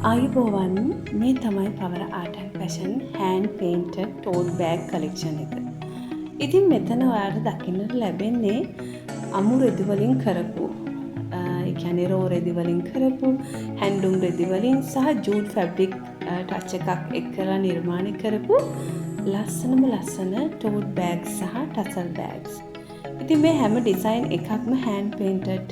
ආයුබෝවන් මේ තමයි Power Art and Fashion hand painted tote bag collection එක. ඉතින් මෙතන ඔයාලට දකින්නට ලැබෙන්නේ අමු රෙදි වලින් කරපු ඒ කියන්නේ රෝ රෙදි වලින් කරපු හැන්ඩ්ලූම් රෙදි වලින් සහ ජූට් ෆැබ්‍රික් ටච් එකක් එක්කලා නිර්මාණය කරපු ලස්සන tote bags සහ tassel bags. ඉතින් මේ හැම ඩිසයින් එකක්ම hand painted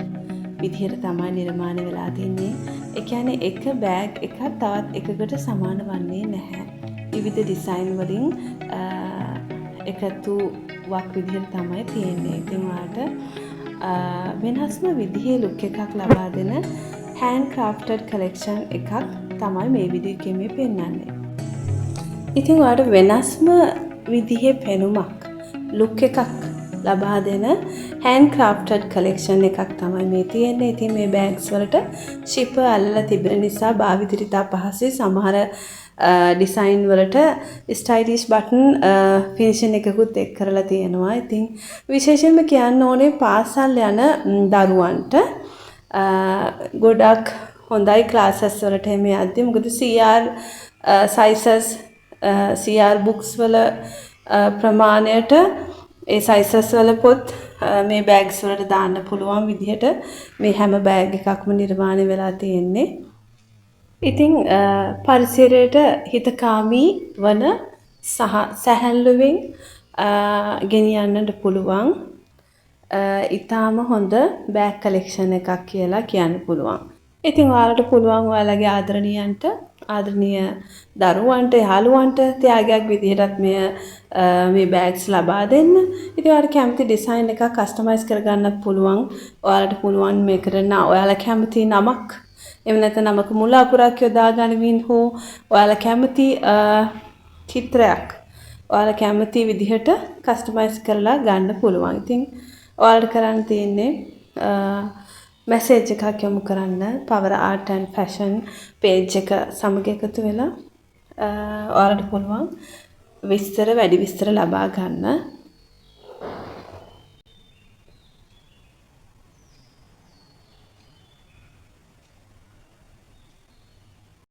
විදිහට තමයි නිර්මාණය වෙලා තින්නේ. ඒ කියන්නේ එක බෑග් එකක් තවත් එකකට සමාන වන්නේ නැහැ. විවිධ ඩිසයින් වලින් එකතුවක් විදිහට තමයි තියෙන්නේ. ඉතින් ඔයාලට වෙනස්ම විදිහේ ලුක් එකක් ලබා දෙන hand crafted collection එකක් තමයි මේ වීඩියෝ එකේ මේ පෙන්වන්නේ. ඉතින් ඔයාලට වෙනස්ම විදිහේ පෙනුමක් ලුක් එකක් ලබා දෙන hand crafted collection එකක් තමයි මේ තියෙන්නේ. ඉතින් මේ bags වලට shipper අල්ලලා තිබෙන නිසා භාවිතයට ඉතා පහසුයි. සමහර design වලට stylish button finishing එකකුත් එක් කරලා තියෙනවා. ඉතින් විශේෂයෙන්ම කියන්න ඕනේ පාසල් යන දරුවන්ට ගොඩක් හොඳයි classes වලට එම යද්දි. මොකද CR sizes CR books වල ප්‍රමාණයට ඒ sizes වල පොත් මේ bags වලට දාන්න පුළුවන් විදිහට මේ හැම bag එකක්ම නිර්මාණය වෙලා තියෙන්නේ. ඉතින් පරිසරයට හිතකාමී වන සහ සැහැල්ලුවෙන් ගෙනියන්නට පුළුවන් ඊටාම හොඳ bag collection එකක් කියලා කියන්න පුළුවන්. ඉතින් ඔයාලට පුළුවන් ඔයාලගේ ආදරණීය දරුවන්ට යාළුවන්ට ත්‍යාගයක් විදිහටත් මේ bags ලබා දෙන්න. ඉතින් ඔයාලට කැමති ඩිසයින් එකක් කස්ටමයිස් කරගන්නත් පුළුවන්. ඔයාලට පුළුවන් මේකට ඔයාලා කැමති නමක් එහෙම නැත්නම් නමක මුල අකුරක් යොදා ගනිමින් හෝ ඔයාලා කැමති චිත්‍රයක් ඔයාලා කැමති විදිහට කස්ටමයිස් කරලා ගන්න පුළුවන්. ඉතින් ඔයාලට කරන්න තියෙන්නේ මැසේජ් එකක් යොමු කරන්න Power Art and Fashion page එක සමග එකතු වෙලා ඔයාලට පුළුවන් වැඩි විස්තර ලබා ගන්න.